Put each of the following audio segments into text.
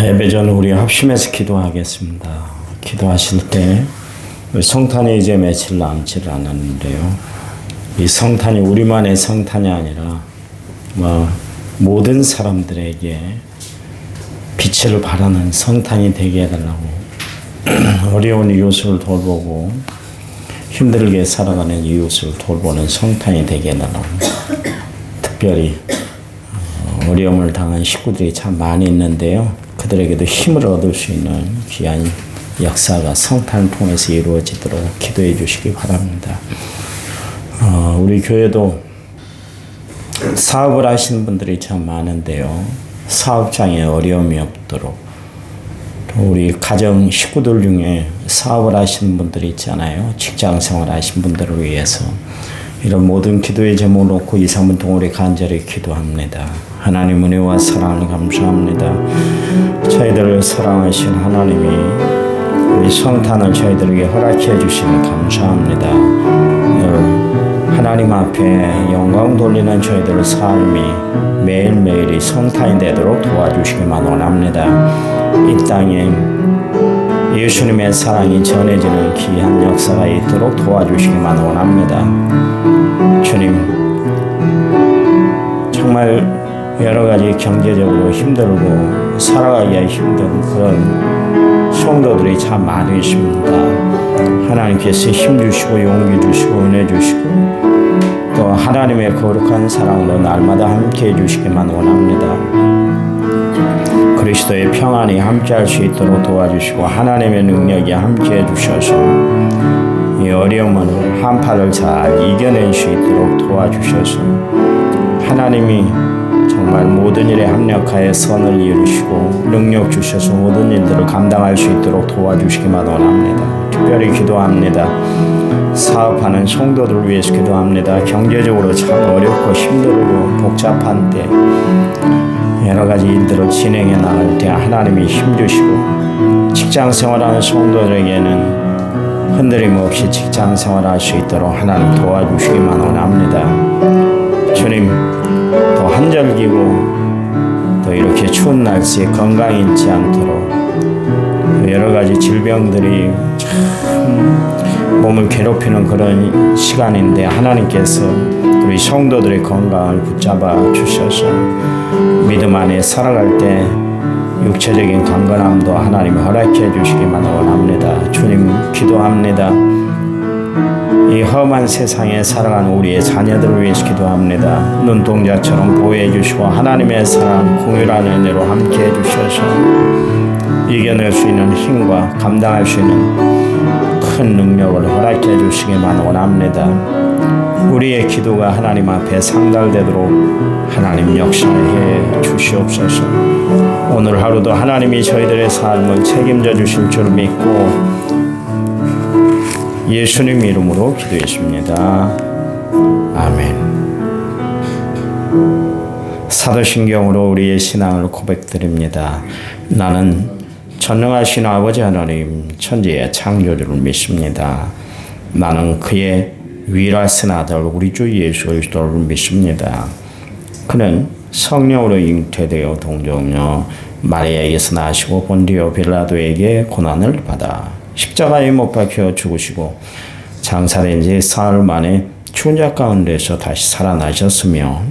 예배 전 우리 합심해서 기도하겠습니다. 기도하실 때 성탄이 이제 며칠 남지 않았는데요. 이 성탄이 우리만의 성탄이 아니라 모든 사람들에게 빛을 발하는 성탄이 되게 해달라고 어려운 이웃을 돌보고 힘들게 살아가는 이웃을 돌보는 성탄이 되게 해달라고 특별히 어려움을 당한 식구들이 참 많이 있는데요. 그들에게도 힘을 얻을 수 있는 귀한 역사가 성탄을 통해서 이루어지도록 기도해 주시기 바랍니다. 우리 교회도 사업을 하시는 분들이 참 많은데요. 사업장에 어려움이 없도록 또 우리 가정 식구들 중에 사업을 하시는 분들이 있잖아요. 직장 생활 하시는 분들을 위해서 이런 모든 기도의 제목을 놓고 2, 3분 동안 우리 간절히 기도합니다. 하나님 은혜와 사랑을 감사합니다. 저희들을 사랑하신 하나님이 우리 성탄을 저희들에게 허락해 주시니 감사합니다. 하나님 앞에 영광 돌리는 저희들의 삶이 매일매일이 성탄이 되도록 도와주시기만 원합니다. 이 땅에 예수님의 사랑이 전해지는 귀한 역사가 있도록 도와주시기만 원합니다. 주님, 정말 여러 가지 경제적으로 힘들고 살아가기가 힘든 그런 성도들이 참 많이 있습니다. 하나님께서 힘 주시고 용기 주시고 은혜 주시고 또 하나님의 거룩한 사랑으로 날마다 함께 해주시기만 원합니다. 그리스도의 평안이 함께할 수 있도록 도와주시고 하나님의 능력이 함께해 주셔서 이 어려움을 한파를 잘 이겨낼 수 있도록 도와주셔서 하나님이 정말 모든 일에 합력하여 선을 이루시고 능력 주셔서 모든 일들을 감당할 수 있도록 도와주시기만 원합니다. 특별히 기도합니다. 사업하는 성도들을 위해서 기도합니다. 경제적으로 참 어렵고 힘들고 복잡한 때 여러 가지 일들을 진행해 나갈 때 하나님이 힘주시고 직장 생활하는 성도들에게는 흔들림 없이 직장 생활할 수 있도록 하나님 도와주시기만 원합니다. 주님, 또 한절기고 또 이렇게 추운 날씨에 건강이 잃지 않도록 여러 가지 질병들이 참 몸을 괴롭히는 그런 시간인데 하나님께서 우리 성도들의 건강을 붙잡아 주셔서 믿음 안에 살아갈 때 육체적인 강건함도 하나님이 허락해 주시기만 원합니다. 주님, 기도합니다. 이 험한 세상에 살아가는 우리의 자녀들을 위해서 기도합니다. 눈동자처럼 보호해 주시고 하나님의 사랑, 공유한 은혜로 함께 해주셔서 이겨낼 수 있는 힘과 감당할 수 있는 큰 능력을 허락해 주시기만 원합니다. 우리의 기도가 하나님 앞에 상달되도록 하나님 역사해 주시옵소서. 오늘 하루도 하나님이 저희들의 삶을 책임져 주실 줄 믿고 예수님 이름으로 기도했습니다. 아멘. 사도신경으로 우리의 신앙을 고백드립니다. 나는 전능하신 아버지 하나님 천지의 창조주를 믿습니다. 나는 그의 위라신 아들 우리 주 예수 그리스도를 믿습니다. 그는 성령으로 잉태되어 동정녀 마리아에게서 나시고 본디오 빌라도에게 고난을 받아 십자가에 못 박혀 죽으시고 장사된 지 사흘 만에 추운 자 가운데서 다시 살아나셨으며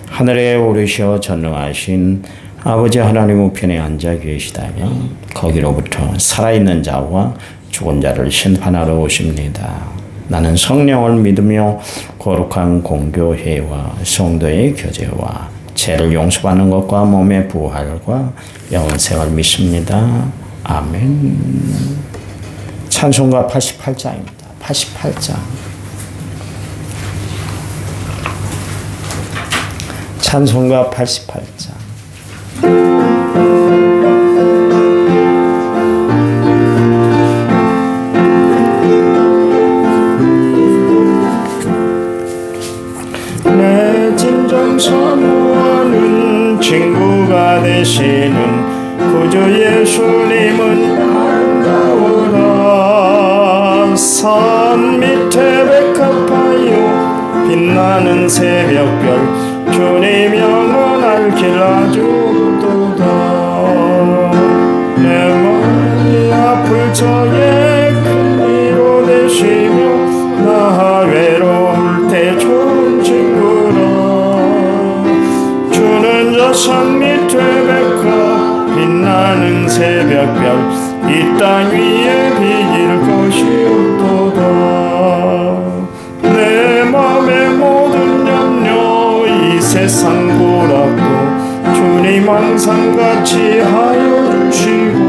하늘에 오르셔 전능하신 아버지 하나님 우편에 앉아 계시다며 거기로부터 살아있는 자와 죽은 자를 심판하러 오십니다. 나는 성령을 믿으며 거룩한 공교회와 성도의 교제와 죄를 용서받는 것과 몸의 부활과 영생을 믿습니다. 아멘. 찬송가 88장입니다. 88장. 찬송가 88장. 내 진정 선호하는 친구가 되시는 구주 예수님은 아름다워라. 산 밑에 백합하여 빛나는 새벽별 주님 영원할 길 아주도다. 저의 큰 위로 되시며 나 외로울 때 좋은 친구라. 주는 저 산 밑에 백화 빛나는 새벽별 이 땅 위에 비길 것이 없도다. 내 맘의 모든 염려 이 세상 보라고 주님 항상 같이 하여 주시고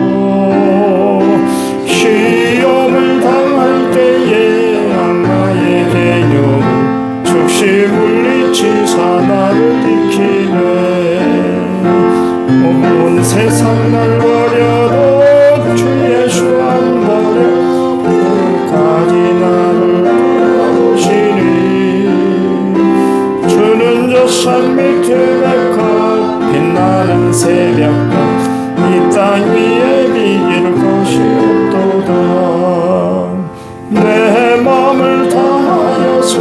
시험을 당할 때에 악마의 개념 즉시 물리치사 나를 지키네. 온 세상 날 버려도 주 예수 안 버려 끝까지 나를 돌아보시니. 주는 저 산 밑에 백화 빛나는 새벽별 이 땅 위에 비길 것이 없도다. 내 맘을 다하여서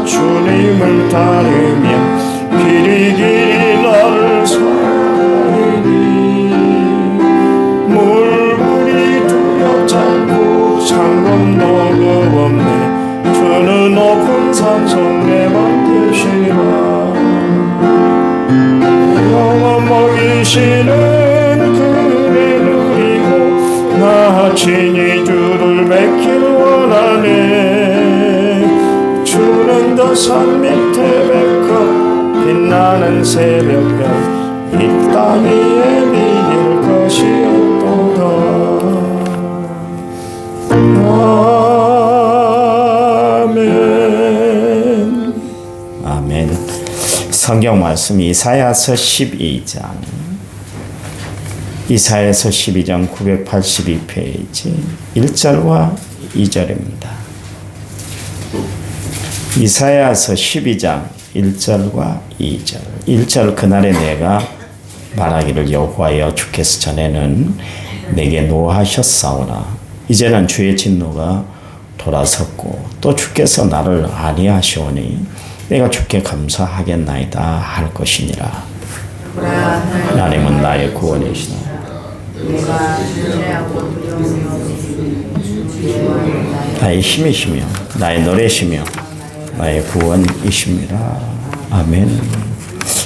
주님을 따르며 길이 길이 나를 사랑하니. 물물이 두렵지 않고 상금 너그 없네. 주는 높은 산성 내 맘 되시라. 영원 먹이시는 그네 누리고 나 친히 주를 뵙길 원하네. 주는 더 산 밑에 백합 빛나는 새벽별 이 땅 위에 비길 것이 없도다. 아멘. 아멘. 성경 말씀 이사야서 12장 이사야서 12장 982페이지 1절과 2절입니다. 이사야서 12장 1절과 2절. 1절 그날에 내가 말하기를 여호와여 주께서 전에는 내게 노하셨사오나 이제는 주의 진노가 돌아섰고 또 주께서 나를 아니하시오니 내가 주께 감사하겠나이다 할 것이니라. 하나님은 나의 구원이시나 나의 힘이시며 나의 노래시며 나의 구원이십니다. 아멘.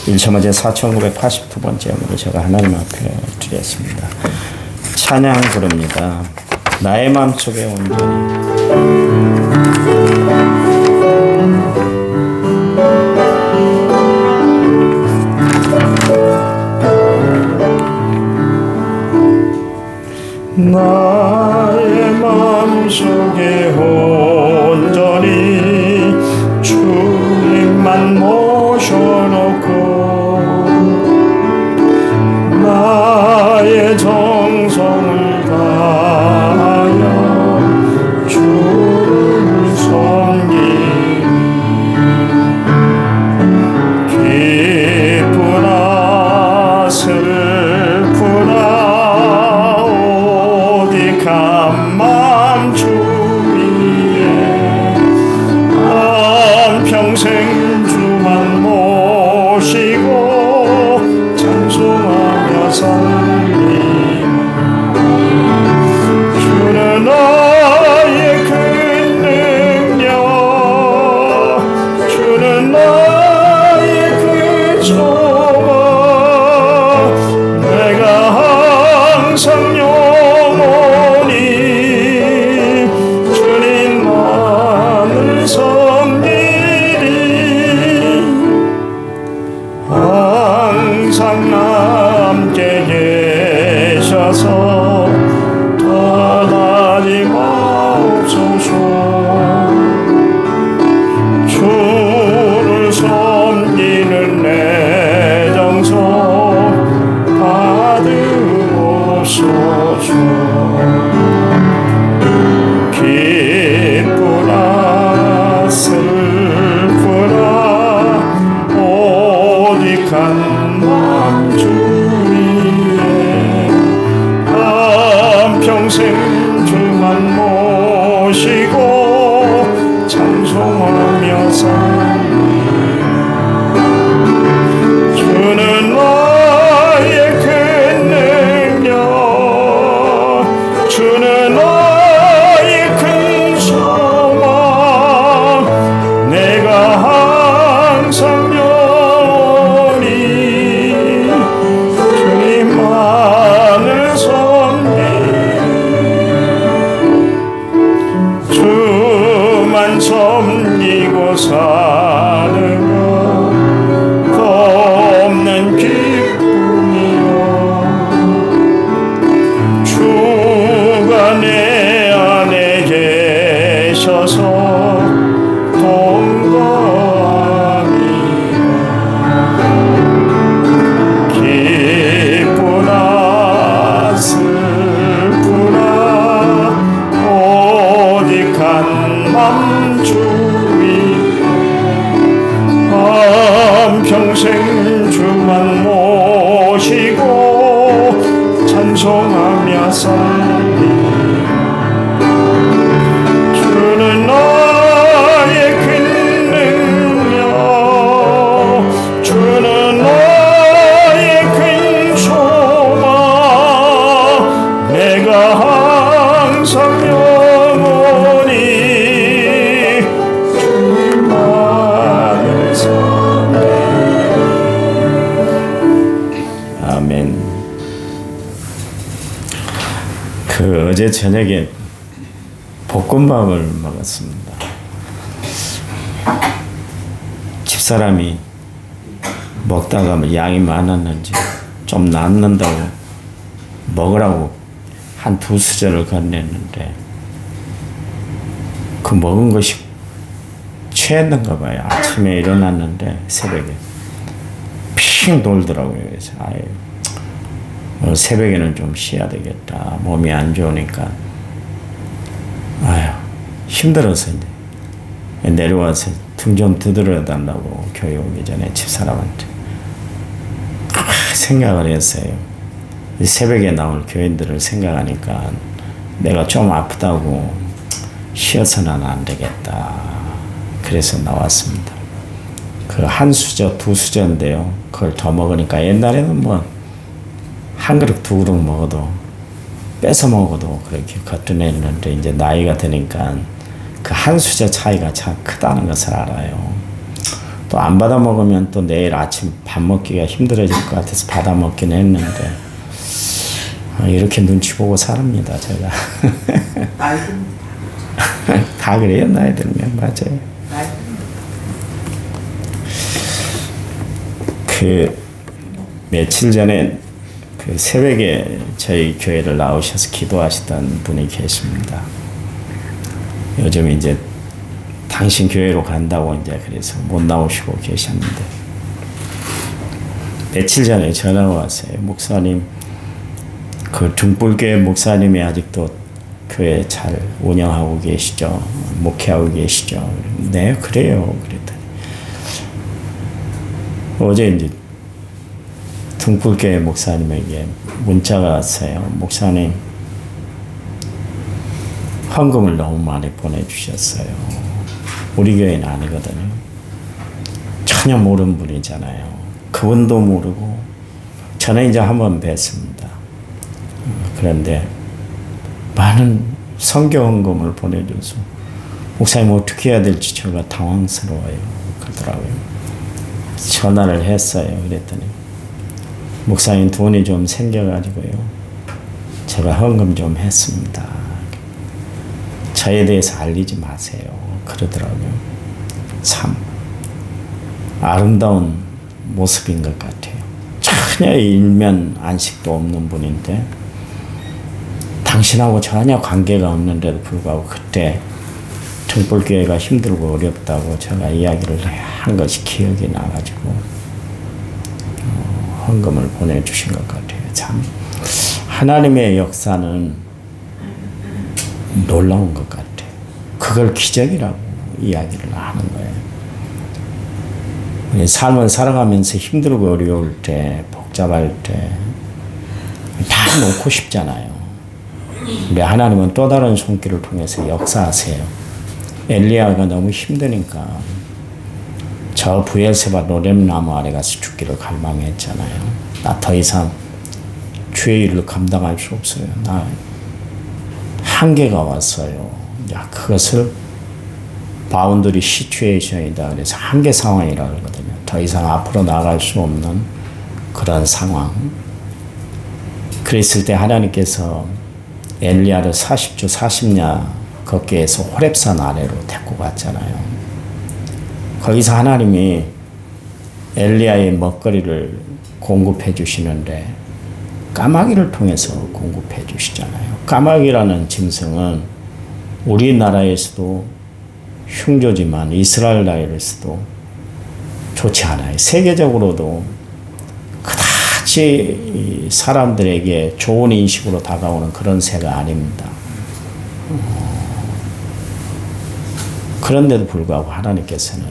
1차문제 4982번째 문을 제가 하나님 앞에 드렸습니다. 찬양 부릅니다. 나의 마음속에 온전히 나의 마음속에 온전히 주님만 모셔놓고 나의 정성을 다하여 주를 섬기니 기쁘나 슬프나 맘 주위에 한평생 주만 모시고 찬송하며 살리며 주는 나의 큰 능력 주는 나의 그 소망 내가 항상 항상 함께 계셔서 떠나지 마옵소서. 주를 섬기는 내 정성 받으옵소서. 기쁘나 슬프나 오직한 맘 주위에 한평생 주만 모시고 찬송하며 살리며 주는 나의 큰 능력 주는 찬송하며 살리 주는 나의 큰 능력 주는 나의 큰 소망 내가 항상 영원히 주님만을 섬기리 아멘. 어제 저녁에 볶음밥을 먹었습니다. 집사람이 먹다가 양이 많았는지 좀 남는다고 먹으라고 한 2수저를 건넸는데 그 먹은 것이 취했는가 봐요. 아침에 일어났는데 새벽에 핑 돌더라고요. 그래서 새벽에는 좀 쉬어야 되겠다. 몸이 안 좋으니까. 힘들어서 이제 내려와서 등 좀 두드려 달라고 교회 오기 전에 집사람한테 생각을 했어요. 새벽에 나올 교인들을 생각하니까 내가 좀 아프다고 쉬어서는 안 되겠다. 그래서 나왔습니다. 그 한 수저, 2수저인데요. 그걸 더 먹으니까 옛날에는 한 그릇 2그릇 먹어도 뺏어 먹어도 그렇게 거뜬했는데 이제 나이가 드니까 그 한 수저 차이가 참 크다는 것을 알아요. 또 안 받아 먹으면 또 내일 아침 밥 먹기가 힘들어질 것 같아서 받아 먹긴 했는데 이렇게 눈치 보고 삽니다 제가. 나이 듭니다. 다 그래요 나이 들면. 맞아요. 그 며칠 전에 그 새벽에 저희 교회를 나오셔서 기도하시던 분이 계십니다. 요즘 이제 당신 교회로 간다고 이제 그래서 못 나오시고 계셨는데 며칠 전에 전화가 왔어요. 목사님, 그 등불교회 목사님이 아직도 교회 잘 운영하고 계시죠? 목회하고 계시죠? 네, 그래요. 그랬더니 어제 이제 등불교회 목사님에게 문자가 왔어요. 목사님, 헌금을 너무 많이 보내주셨어요. 우리 교회는 아니거든요. 전혀 모르는 분이잖아요. 그분도 모르고 저는 이제 한번 뵀습니다. 그런데 많은 선교 헌금을 보내줘서 목사님 어떻게 해야 될지 제가 당황스러워요. 그러더라고요. 전화를 했어요. 그랬더니 목사님 돈이 좀 생겨가지고요. 제가 헌금 좀 했습니다. 저에 대해서 알리지 마세요. 그러더라고요. 참 아름다운 모습인 것 같아요. 전혀 일면 안식도 없는 분인데 당신하고 전혀 관계가 없는데도 불구하고 그때 등불교회가 힘들고 어렵다고 제가 이야기를 한 것이 기억이 나가지고 헌금을 보내주신 것 같아요. 참 하나님의 역사는 놀라운 것 같아요. 그걸 기적이라고 이야기를 하는 거예요. 우리 삶을 살아가면서 힘들고 어려울 때, 복잡할 때 다 놓고 싶잖아요. 근데 하나님은 또 다른 손길을 통해서 역사하세요. 엘리야가 너무 힘드니까 저 브엘세바 노렘나무 아래 가서 죽기를 갈망했잖아요. 나 더 이상 주의 일을 감당할 수 없어요. 나 한계가 왔어요. 그것을 바운더리 시츄에이션이다. 그래서 한계 상황이라고 하거든요. 더 이상 앞으로 나아갈 수 없는 그런 상황. 그랬을 때 하나님께서 엘리야를 40주 40야 걷게 해서 호렙산 아래로 데리고 갔잖아요. 거기서 하나님이 엘리야의 먹거리를 공급해 주시는데 까마귀를 통해서 공급해 주시잖아요. 까마귀라는 짐승은 우리나라에서도 흉조지만 이스라엘 나라에서도 좋지 않아요. 세계적으로도 그다지 사람들에게 좋은 인식으로 다가오는 그런 새가 아닙니다. 그런데도 불구하고 하나님께서는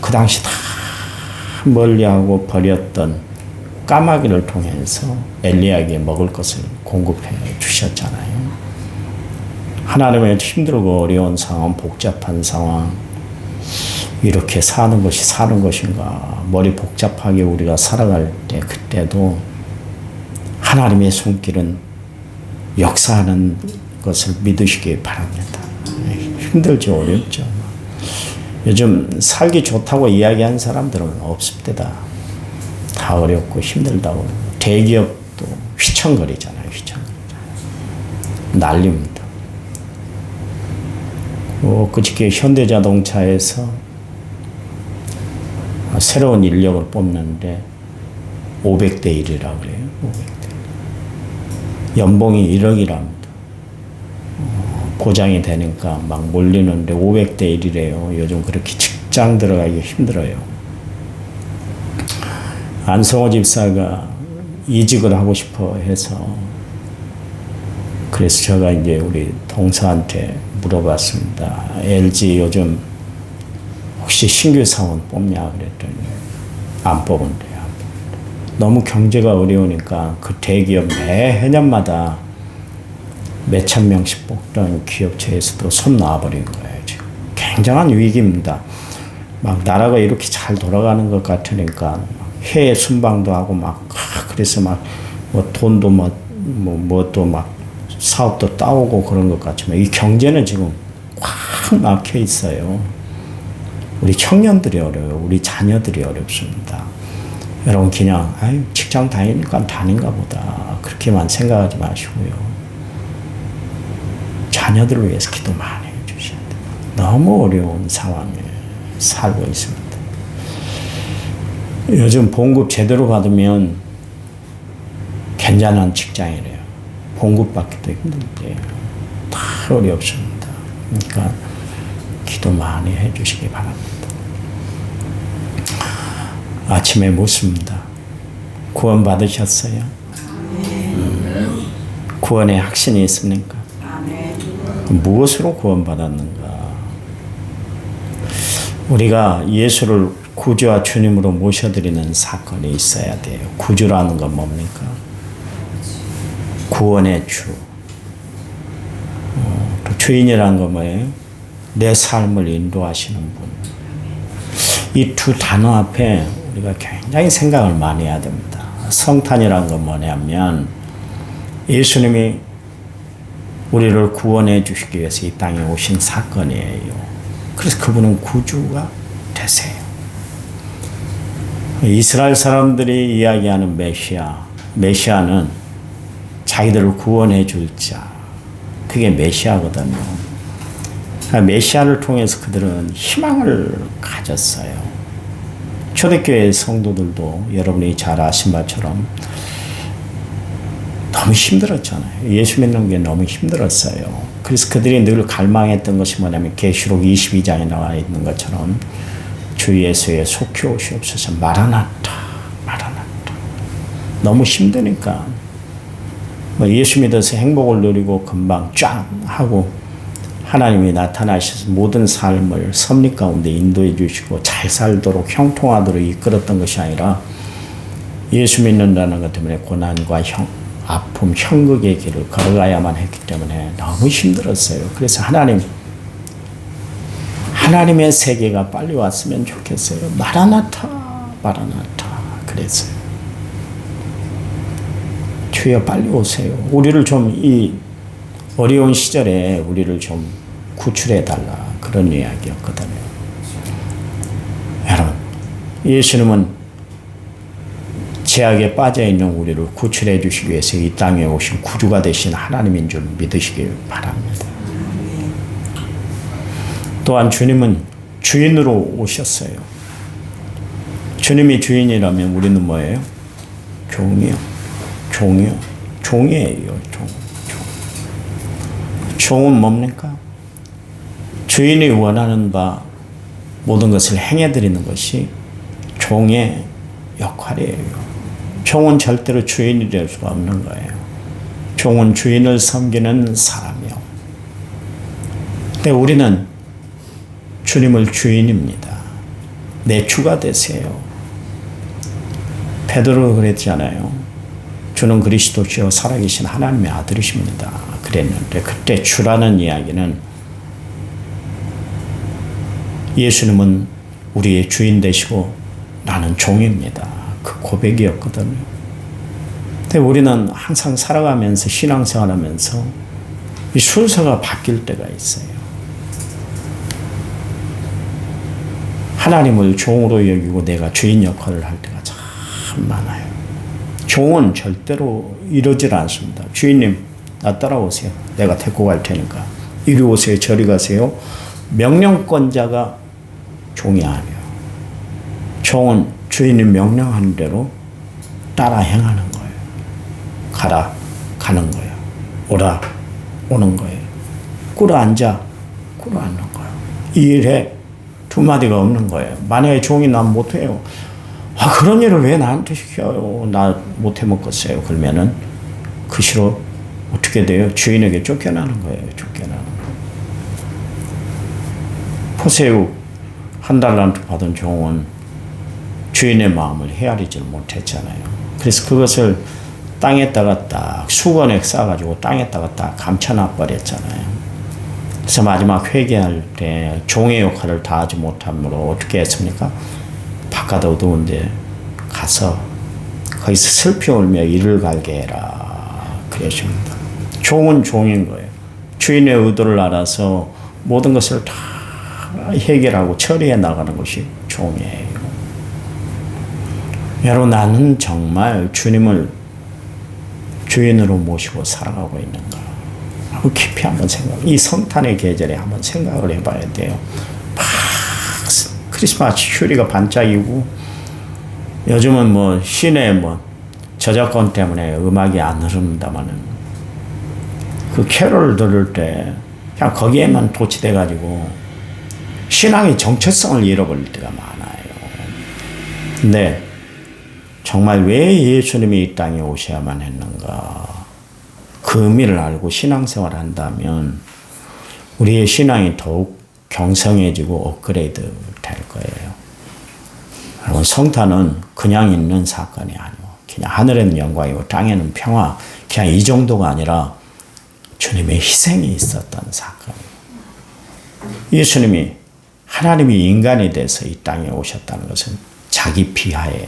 그 당시 다 멀리하고 버렸던 까마귀를 통해서 엘리야에게 먹을 것을 공급해 주셨잖아요. 하나님의 힘들고 어려운 상황, 복잡한 상황, 이렇게 사는 것이 사는 것인가, 머리 복잡하게 우리가 살아갈 때 그때도 하나님의 손길은 역사하는 것을 믿으시기 바랍니다. 힘들죠, 어렵죠. 요즘 살기 좋다고 이야기하는 사람들은 없습니다. 다 어렵고 힘들다고. 대기업도 휘청거리잖아요. 난립니다. 그저께 현대자동차에서 새로운 인력을 뽑는데 500대 1이라고 그래요. 500대 1. 연봉이 1억이랍니다. 보장이 되니까 막 몰리는데 500대 1이래요. 요즘 그렇게 직장 들어가기 힘들어요. 안성호 집사가 이직을 하고 싶어 해서 그래서 제가 이제 우리 동서한테 물어봤습니다. LG 요즘 혹시 신규 사원 뽑냐 그랬더니 안 뽑은대요. 너무 경제가 어려우니까 그 대기업 매 해년마다 몇천 명씩 뽑던 기업체에서도 손 놔버린 거예요. 지금 굉장한 위기입니다. 막 나라가 이렇게 잘 돌아가는 것 같으니까 해외 순방도 하고 막 그래서 막 뭐 돈도 또 막 사업도 따오고 그런 것 같지만 이 경제는 지금 꽉 막혀 있어요. 우리 청년들이 어려워요. 우리 자녀들이 어렵습니다. 여러분 그냥 직장 다니니까 다닌가 보다 그렇게만 생각하지 마시고요. 자녀들을 위해서 기도 많이 해주셔야 돼요. 너무 어려운 상황에 살고 있습니다. 요즘 봉급 제대로 받으면 괜찮은 직장이래요. 봉급 받기도 힘든데 다 어렵습니다. 그러니까 기도 많이 해주시기 바랍니다. 아침에 묻습니다. 구원 받으셨어요? 구원에 확신이 있습니까? 무엇으로 구원 받았는가? 우리가 예수를 구주와 주님으로 모셔드리는 사건이 있어야 돼요. 구주라는 건 뭡니까? 구원의 주. 또 주인이라는 건 뭐예요? 내 삶을 인도하시는 분. 이 두 단어 앞에 우리가 굉장히 생각을 많이 해야 됩니다. 성탄이라는 건 뭐냐면 예수님이 우리를 구원해 주시기 위해서 이 땅에 오신 사건이에요. 그래서 그분은 구주가 되세요. 이스라엘 사람들이 이야기하는 메시아는 자기들을 구원해 줄 자, 그게 메시아거든요. 메시아를 통해서 그들은 희망을 가졌어요. 초대교회 성도들도 여러분이 잘 아신 바처럼 너무 힘들었잖아요. 예수 믿는 게 너무 힘들었어요. 그래서 그들이 늘 갈망했던 것이 뭐냐면 계시록 22장에 나와 있는 것처럼 주 예수의 속히 오시옵소서. 마라나타. 너무 힘드니까 예수 믿어서 행복을 누리고 금방 쫙 하고 하나님이 나타나셔서 모든 삶을 섭리 가운데 인도해 주시고 잘 살도록 형통하도록 이끌었던 것이 아니라 예수 믿는다는 것 때문에 고난과 아픔, 형극의 길을 걸어가야만 했기 때문에 너무 힘들었어요. 그래서 하나님의 세계가 빨리 왔으면 좋겠어요. 마라나타 그랬어요. 주여 빨리 오세요. 우리를 좀 이 어려운 시절에 우리를 좀 구출해 달라 그런 이야기였거든요. 여러분, 예수님은 죄악에 빠져 있는 우리를 구출해 주시기 위해서 이 땅에 오신 구주가 되신 하나님인 줄 믿으시길 바랍니다. 또한 주님은 주인으로 오셨어요. 주님이 주인이라면 우리는 뭐예요? 종이에요. 종은 뭡니까? 주인이 원하는 바 모든 것을 행해드리는 것이 종의 역할이에요. 종은 절대로 주인이 될 수가 없는 거예요. 종은 주인을 섬기는 사람이요. 근데 우리는 주님을 주인입니다. 내 주가 되세요. 베드로가 그랬잖아요. 주는 그리스도시요 살아계신 하나님의 아들이십니다. 그랬는데 그때 주라는 이야기는 예수님은 우리의 주인 되시고 나는 종입니다. 그 고백이었거든요. 근데 우리는 항상 살아가면서 신앙생활하면서 이 순서가 바뀔 때가 있어요. 하나님을 종으로 여기고 내가 주인 역할을 할 때가 참 많아요. 종은 절대로 이러질 않습니다. 주인님, 나 따라오세요. 내가 데리고 갈 테니까. 이리 오세요. 저리 가세요. 명령권자가 종이 아니에요. 종은 주인이 명령하는 대로 따라 행하는 거예요. 가라, 가는 거예요. 오라, 오는 거예요. 꿇어 앉아, 꿇어 앉는 거예요. 이 일에 두 마디가 없는 거예요. 만약에 종이 난 못해요. 그런 일을 왜 나한테 시켜요? 나 못해 먹겠어요. 그러면은 그 시로 어떻게 돼요? 주인에게 쫓겨나는 거예요. 쫓겨나는 거예요. 포세우 한 달란트 받은 종은 주인의 마음을 헤아리질 못했잖아요. 그래서 그것을 땅에다가 딱 수건에 싸가지고 땅에다가 딱 감춰놔 버렸잖아요. 그래서 마지막 회개할 때 종의 역할을 다하지 못함으로 어떻게 했습니까? 바깥 어두운데 가서 거기서 슬피 울며 이를 갈게 해라. 그러십니다. 종은 종인 거예요. 주인의 의도를 알아서 모든 것을 다 해결하고 처리해 나가는 것이 종이에요. 여러분, 나는 정말 주님을 주인으로 모시고 살아가고 있는가 하고 깊이 한번 이 성탄의 계절에 한번 생각을 해봐야 돼요. 막 크리스마스 휴리가 반짝이고 요즘은 뭐 시내 뭐 저작권 때문에 음악이 안 흐릅니다만은 그 캐롤을 들을 때 그냥 거기에만 도취돼 가지고 신앙의 정체성을 잃어버릴 때가 많아요. 근데 정말 왜 예수님이 이 땅에 오셔야만 했는가? 그 의미를 알고 신앙생활을 한다면 우리의 신앙이 더욱 경성해지고 업그레이드 될 거예요. 여러분, 성탄은 그냥 있는 사건이 아니고 그냥 하늘에는 영광이고 땅에는 평화, 그냥 이 정도가 아니라 주님의 희생이 있었던 사건이에요. 예수님이 하나님이 인간이 돼서 이 땅에 오셨다는 것은 자기 비하예요.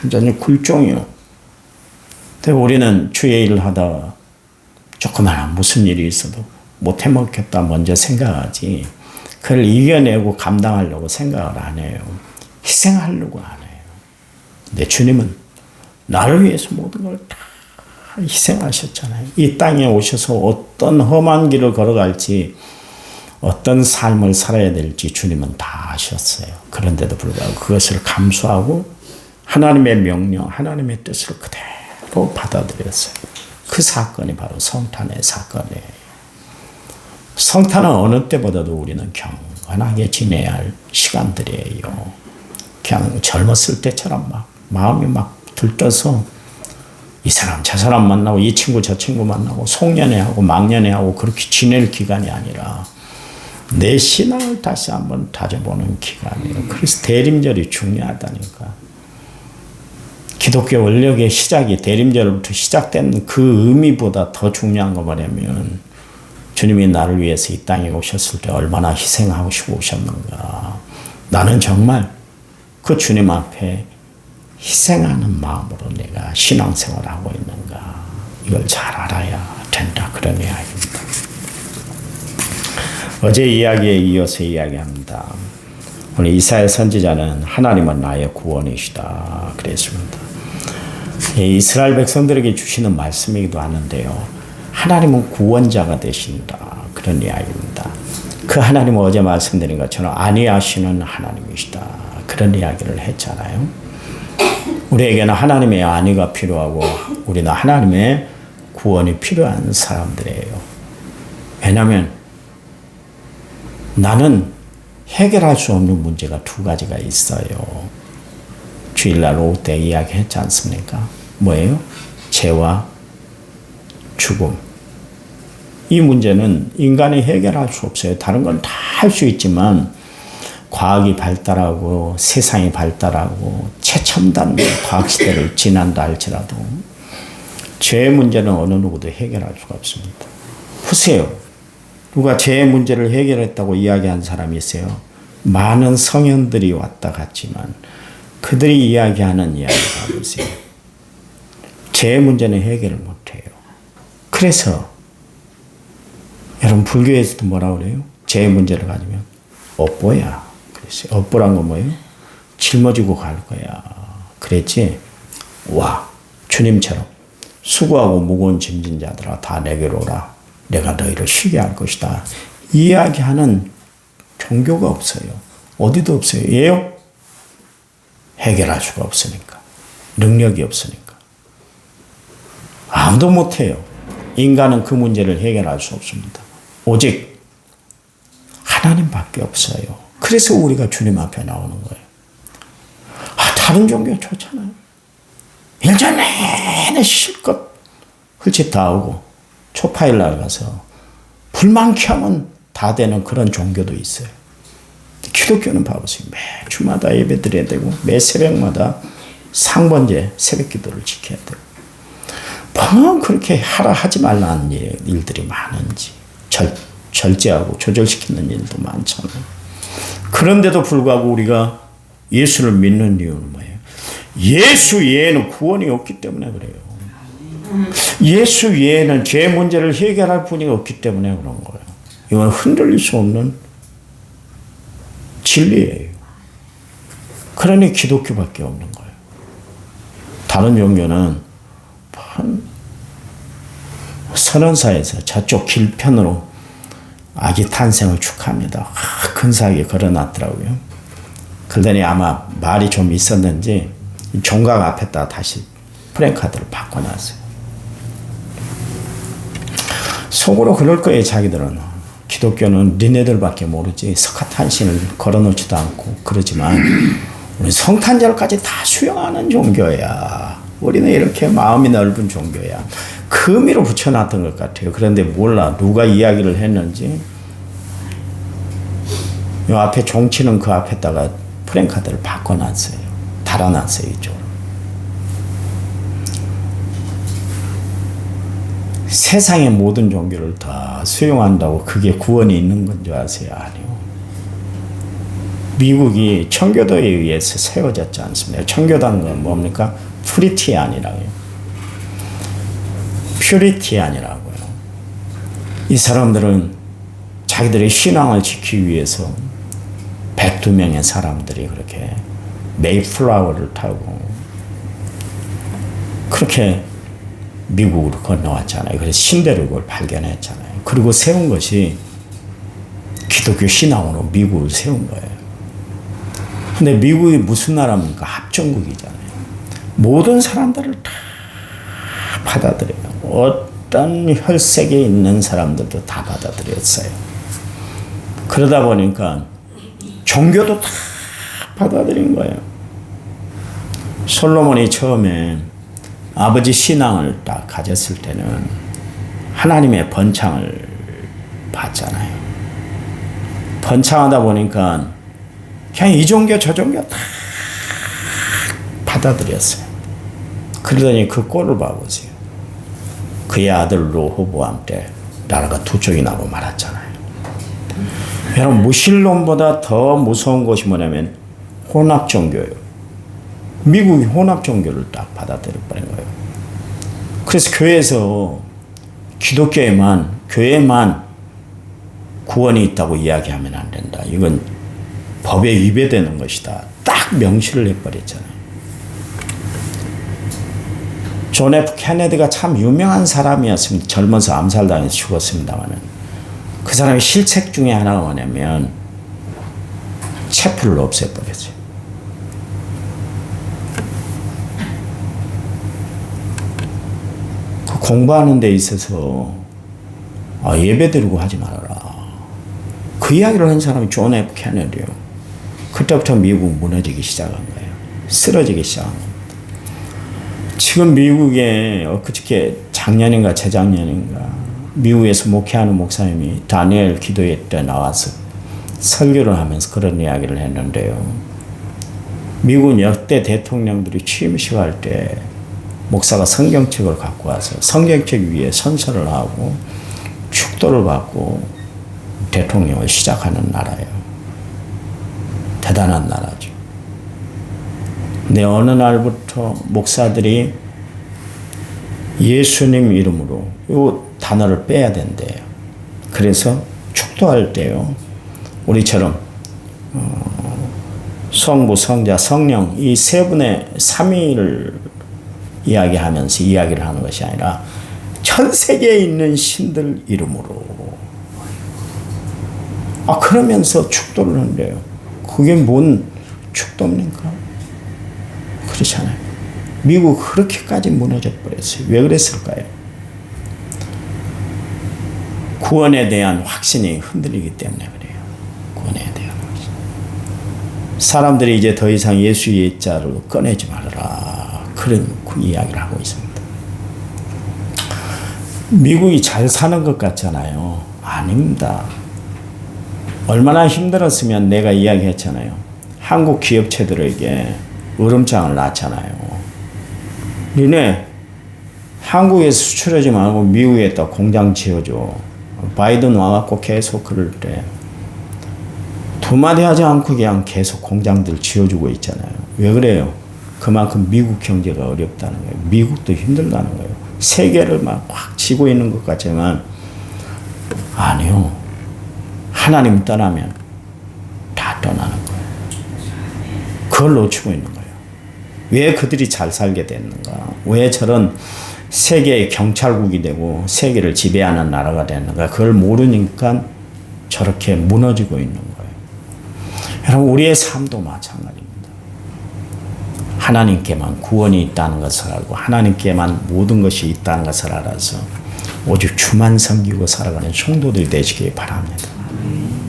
완전히 굴종이요. 근데 우리는 주의 일을 하다가 조그마한 무슨 일이 있어도 못 해먹겠다 먼저 생각하지 그걸 이겨내고 감당하려고 생각을 안 해요. 희생하려고 안 해요. 근데 주님은 나를 위해서 모든 걸 다 희생하셨잖아요. 이 땅에 오셔서 어떤 험한 길을 걸어갈지 어떤 삶을 살아야 될지 주님은 다 아셨어요. 그런데도 불구하고 그것을 감수하고 하나님의 명령, 하나님의 뜻을 그대로 받아들였어요. 그 사건이 바로 성탄의 사건이에요. 성탄은 어느 때보다도 우리는 경건하게 지내야 할 시간들이에요. 그냥 젊었을 때처럼 막 마음이 막 들떠서 이 사람 저 사람 만나고 이 친구 저 친구 만나고 송년회하고 막년회하고 그렇게 지낼 기간이 아니라 내 신앙을 다시 한번 다져보는 기간이에요. 그래서 대림절이 중요하다니까. 기독교 원력의 시작이 대림절부터 시작된 그 의미보다 더 중요한 거 뭐냐면 주님이 나를 위해서 이 땅에 오셨을 때 얼마나 희생하고 싶어 오셨는가. 나는 정말 그 주님 앞에 희생하는 마음으로 내가 신앙생활을 하고 있는가. 이걸 잘 알아야 된다. 그런 이야기입니다. 어제 이야기에 이어서 이야기합니다. 오늘 이사야 선지자는 하나님은 나의 구원이시다 그랬습니다. 이스라엘 백성들에게 주시는 말씀이기도 하는데요. 하나님은 구원자가 되신다. 그런 이야기입니다. 그 하나님은 어제 말씀드린 것처럼 안위하시는 하나님이시다. 그런 이야기를 했잖아요. 우리에게는 하나님의 안위가 필요하고 우리는 하나님의 구원이 필요한 사람들이에요. 왜냐하면 나는 해결할 수 없는 문제가 두 가지가 있어요. 주일날 오후 때 이야기했지 않습니까? 뭐예요? 죄와 죽음. 이 문제는 인간이 해결할 수 없어요. 다른 건 다 할 수 있지만 과학이 발달하고 세상이 발달하고 최첨단 과학시대를 지난다 할지라도 죄의 문제는 어느 누구도 해결할 수가 없습니다. 보세요. 누가 죄의 문제를 해결했다고 이야기한 사람이 있어요. 많은 성현들이 왔다 갔지만 그들이 이야기하는 이야기가 보세요. 죄의 문제는 해결을 못해요. 그래서 여러분 불교에서도 뭐라고 그래요? 죄의 문제를 가지면 업보야. 그랬어요. 업보란 건 뭐예요? 짊어지고 갈 거야. 그랬지? 와, 주님처럼 수고하고 무거운 짐진 자들아 다 내게로 오라. 내가 너희를 쉬게 할 것이다. 이야기하는 종교가 없어요. 어디도 없어요. 왜요? 해결할 수가 없으니까. 능력이 없으니까. 아무도 못해요. 인간은 그 문제를 해결할 수 없습니다. 오직 하나님밖에 없어요. 그래서 우리가 주님 앞에 나오는 거예요. 다른 종교 좋잖아요. 일전 내내 실컷 훌칫 다 하고 초파일 날 가서 불만 켜면 다 되는 그런 종교도 있어요. 기독교는 봐보세요. 매 주마다 예배 드려야 되고 매 새벽마다 상번제 새벽 기도를 지켜야 되고 뭐 그렇게 하라 하지 말라는 일들이 많은지 절제하고 조절시키는 일도 많잖아요. 그런데도 불구하고 우리가 예수를 믿는 이유는 뭐예요? 예수 외에는 구원이 없기 때문에 그래요. 예수 외에는 죄 문제를 해결할 분이 없기 때문에 그런 거예요. 이건 흔들릴 수 없는 진리예요. 그러니 기독교밖에 없는 거예요. 다른 종교는 선언사에서 저쪽 길편으로 아기 탄생을 축하합니다. 근사하게 걸어놨더라고요. 그러더니 아마 말이 좀 있었는지 종각 앞에다 다시 프랭카드를 바꿔놨어요. 속으로 그럴 거예요. 자기들은. 기독교는 니네들밖에 모르지 석가탄신을 걸어놓지도 않고 그러지만 우리 성탄절까지 다 수용하는 종교야. 우리는 이렇게 마음이 넓은 종교야. 그 의미로 붙여놨던 것 같아요. 그런데 몰라. 누가 이야기를 했는지 이 앞에 종치는 그 앞에다가 프랭카드를 바꿔놨어요. 달아놨어요. 이쪽으로. 세상의 모든 종교를 다 수용한다고 그게 구원이 있는 건 줄 아세요? 아니요. 미국이 청교도에 의해서 세워졌지 않습니까? 청교도는 뭡니까? 퓨리티안이라고요. 퓨리티안이라고요. 이 사람들은 자기들의 신앙을 지키기 위해서 102명의 사람들이 그렇게 메이플라워를 타고 그렇게 미국으로 건너왔잖아요. 그래서 신대륙을 발견했잖아요. 그리고 세운 것이 기독교 신앙으로 미국을 세운 거예요. 근데 미국이 무슨 나라입니까? 합정국이잖아요. 모든 사람들을 다 받아들여요. 어떤 혈색에 있는 사람들도 다 받아들였어요. 그러다 보니까 종교도 다 받아들인 거예요. 솔로몬이 처음에 아버지 신앙을 딱 가졌을 때는 하나님의 번창을 봤잖아요. 번창하다 보니까 그냥 이 종교 저 종교 다 받아들였어요. 그러더니 그 꼴을 봐보세요. 그의 아들 로호보암 때 나라가 두 쪽이 나고 말았잖아요. 여러분 무신론보다 더 무서운 것이 뭐냐면 혼합 종교예요. 미국이 혼합 종교를 딱 받아들여 버린 거예요. 그래서 교회에서 교회에만 구원이 있다고 이야기하면 안 된다. 이건 법에 위배되는 것이다. 딱 명시를 해버렸잖아요. 존 F 케네디가 참 유명한 사람이었습니다. 젊어서 암살당해서 죽었습니다만 그 사람의 실책 중에 하나가 뭐냐면 채플을 없애버렸어요. 그 공부하는 데 있어서 예배 드리고 하지 말아라. 그 이야기를 한 사람이 존 F 케네디예요. 그때부터 미국 무너지기 시작한 거예요. 쓰러지기 시작한 겁니다. 지금 미국에 엊그저께 작년인가 재작년인가 미국에서 목회하는 목사님이 다니엘 기도회 때 나와서 설교를 하면서 그런 이야기를 했는데요. 미국 역대 대통령들이 취임식할 때 목사가 성경책을 갖고 와서 성경책 위에 선서를 하고 축도를 받고 대통령을 시작하는 나라예요. 대단한 나라죠. 근데 어느 날부터 목사들이 예수님 이름으로 이 단어를 빼야 된대요. 그래서 축도할 때요, 우리처럼 성부, 성자, 성령 이 세 분의 삼위를 이야기하면서 이야기를 하는 것이 아니라 전 세계에 있는 신들 이름으로 그러면서 축도를 한대요. 그게 뭔 축도입니까? 그렇잖아요. 미국 그렇게까지 무너져 버렸어요. 왜 그랬을까요? 구원에 대한 확신이 흔들리기 때문에 그래요. 구원에 대한 확신. 사람들이 이제 더 이상 예수의 자를 꺼내지 말아라. 그런 그 이야기를 하고 있습니다. 미국이 잘 사는 것 같잖아요. 아닙니다. 얼마나 힘들었으면 내가 이야기했잖아요. 한국 기업체들에게 으름장을 놨잖아요. 니네 한국에서 수출하지 말고 미국에다 공장 지어줘. 바이든 와갖고 계속 그럴 때 두 마디 하지 않고 그냥 계속 공장들 지어주고 있잖아요. 왜 그래요? 그만큼 미국 경제가 어렵다는 거예요. 미국도 힘들다는 거예요. 세계를 막 확 쥐고 있는 것 같지만 아니요. 하나님 떠나면 다 떠나는 거예요. 그걸 놓치고 있는 거예요. 왜 그들이 잘 살게 됐는가? 왜 저런 세계의 경찰국이 되고 세계를 지배하는 나라가 됐는가? 그걸 모르니까 저렇게 무너지고 있는 거예요. 여러분, 우리의 삶도 마찬가지입니다. 하나님께만 구원이 있다는 것을 알고 하나님께만 모든 것이 있다는 것을 알아서 오직 주만 섬기고 살아가는 성도들이 되시기 바랍니다.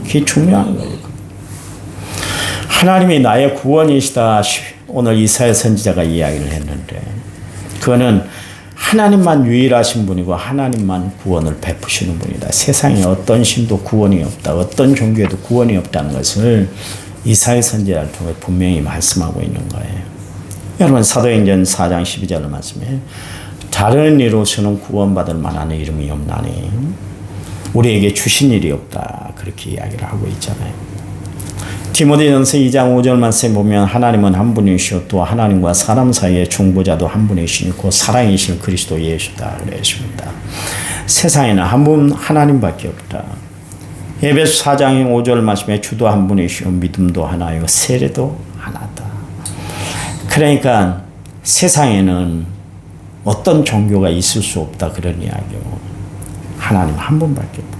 그게 중요한 거예요. 하나님이 나의 구원이시다. 오늘 이사야 선지자가 이야기를 했는데 그거는 하나님만 유일하신 분이고 하나님만 구원을 베푸시는 분이다. 세상에 어떤 신도 구원이 없다. 어떤 종교에도 구원이 없다는 것을 이사야 선지자를 통해 분명히 말씀하고 있는 거예요. 여러분, 사도행전 4장 12절 말씀에 다른 이로서는 구원받을 만한 이름이 없나니 우리에게 주신 일이 없다. 그렇게 이야기를 하고 있잖아요. 디모데전서 2장 5절 말씀에 보면 하나님은 한 분이시오 또 하나님과 사람 사이의 중보자도 한 분이시니 곧 사랑이신 그리스도 예수다 그랬습니다. 세상에는 한 분 하나님밖에 없다. 에베소 4장 5절 말씀에 주도 한 분이시오 믿음도 하나요 세례도 하나다. 그러니까 세상에는 어떤 종교가 있을 수 없다 그런 이야기요. 하나님 한 분밖에 없다.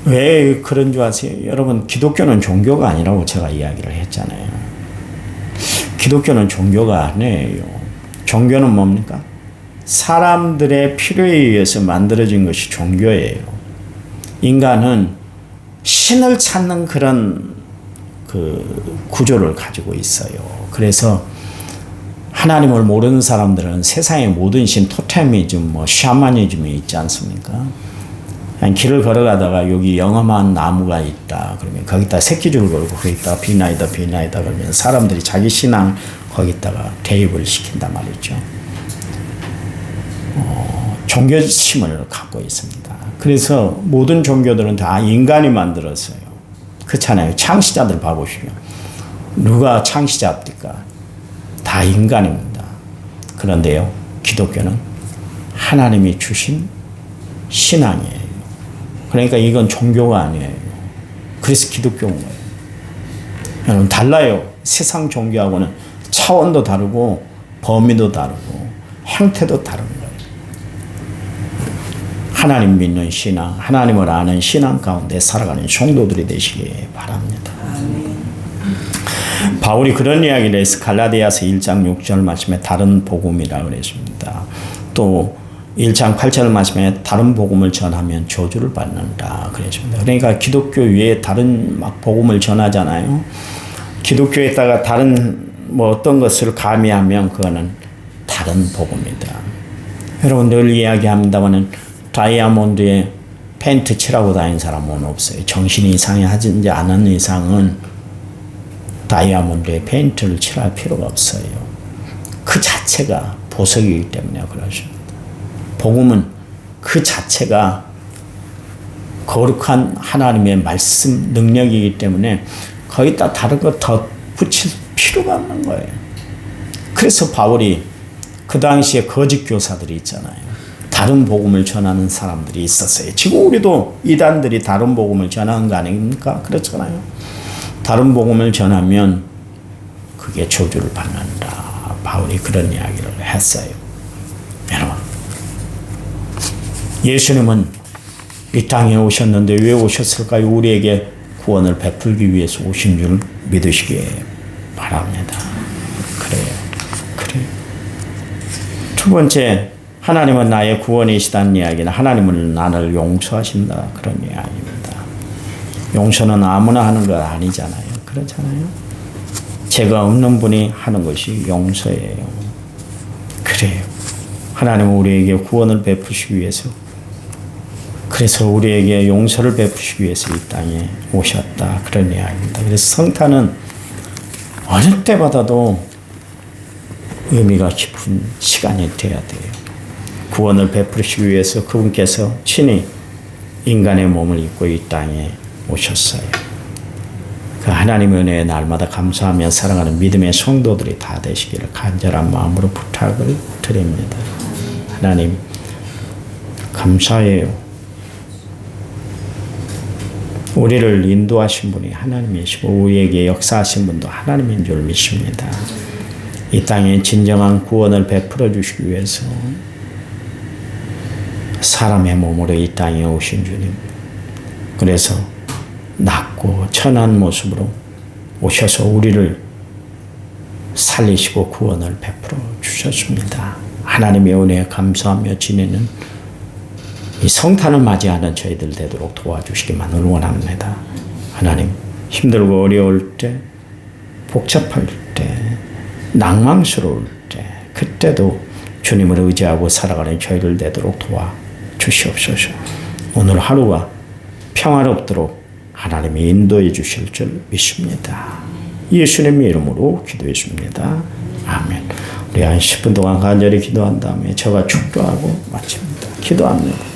왜 그런 줄 아세요? 여러분, 기독교는 종교가 아니라고 제가 이야기를 했잖아요. 기독교는 종교가 아니에요. 종교는 뭡니까? 사람들의 필요에 의해서 만들어진 것이 종교예요. 인간은 신을 찾는 그런 그 구조를 가지고 있어요. 그래서 하나님을 모르는 사람들은 세상의 모든 신, 토테미즘, 샤머니즘이 있지 않습니까? 길을 걸어가다가 여기 영험한 나무가 있다. 그러면 거기다 새끼줄 걸고 거기다 비나이다 그러면 사람들이 자기 신앙 거기다가 대입을 시킨단 말이죠. 종교심을 갖고 있습니다. 그래서 모든 종교들은 다 인간이 만들었어요. 그렇잖아요. 창시자들 봐보시면 누가 창시자입니까? 다 인간입니다. 그런데요, 기독교는 하나님이 주신 신앙이에요. 그러니까 이건 종교가 아니에요. 그래서 기독교인 거예요. 여러분, 달라요. 세상 종교하고는 차원도 다르고 범위도 다르고 형태도 다른 거예요. 하나님 믿는 신앙, 하나님을 아는 신앙 가운데 살아가는 성도들이 되시기 바랍니다. 바울이 그런 이야기를 해서 갈라디아서 1장 6절 말씀에 다른 복음이라고 그랬습니다. 또 1장 8절 말씀에 다른 복음을 전하면 저주를 받는다 그랬습니다. 그러니까 기독교 외에 다른 막 복음을 전하잖아요. 기독교에다가 다른 어떤 것을 가미하면 그거는 다른 복음이다. 여러분, 늘 이야기합니다만은 다이아몬드에 페인트 칠하고 다니는 사람은 없어요. 정신이 이상하지 않은 이상은 다이아몬드에 페인트를 칠할 필요가 없어요. 그 자체가 보석이기 때문에 그러십니다. 복음은 그 자체가 거룩한 하나님의 말씀 능력이기 때문에 거기다 다른 거 더 붙일 필요가 없는 거예요. 그래서 바울이 그 당시에 거짓 교사들이 있잖아요. 다른 복음을 전하는 사람들이 있었어요. 지금 우리도 이단들이 다른 복음을 전하는 거 아닙니까? 그렇잖아요. 다른 복음을 전하면 그게 저주를 받는다. 바울이 그런 이야기를 했어요. 여러분, 예수님은 이 땅에 오셨는데 왜 오셨을까요? 우리에게 구원을 베풀기 위해서 오신 줄 믿으시기 바랍니다. 그래요. 두 번째, 하나님은 나의 구원이시다는 이야기는 하나님은 나를 용서하신다. 그런 이야기입니다. 용서는 아무나 하는 거 아니잖아요. 그렇잖아요. 죄가 없는 분이 하는 것이 용서예요. 그래요. 하나님은 우리에게 구원을 베푸시기 위해서, 그래서 우리에게 용서를 베푸시기 위해서 이 땅에 오셨다. 그런 이야기입니다. 그래서 성탄은 어느 때보다도 의미가 깊은 시간이 되어야 돼요. 구원을 베푸시기 위해서 그분께서 친히 인간의 몸을 입고 이 땅에 오셨어요. 그 하나님의 은혜에 날마다 감사하며 살아가는 믿음의 성도들이 다 되시기를 간절한 마음으로 부탁을 드립니다. 하나님, 감사해요. 우리를 인도하신 분이 하나님이시고 우리에게 역사하신 분도 하나님인 줄 믿습니다. 이 땅에 진정한 구원을 베풀어 주시기 위해서 사람의 몸으로 이 땅에 오신 주님, 그래서 낮고 천한 모습으로 오셔서 우리를 살리시고 구원을 베풀어 주셨습니다. 하나님의 은혜에 감사하며 지내는 이 성탄을 맞이하는 저희들 되도록 도와주시기만 원합니다. 하나님, 힘들고 어려울 때, 복잡할 때, 낭망스러울 때, 그때도 주님을 의지하고 살아가는 저희들 되도록 도와주시옵소서. 오늘 하루가 평화롭도록 하나님이 인도해 주실 줄 믿습니다. 예수님의 이름으로 기도했습니다. 아멘. 우리 한 10분 동안 간절히 기도한 다음에 제가 축도하고 마칩니다. 기도합니다.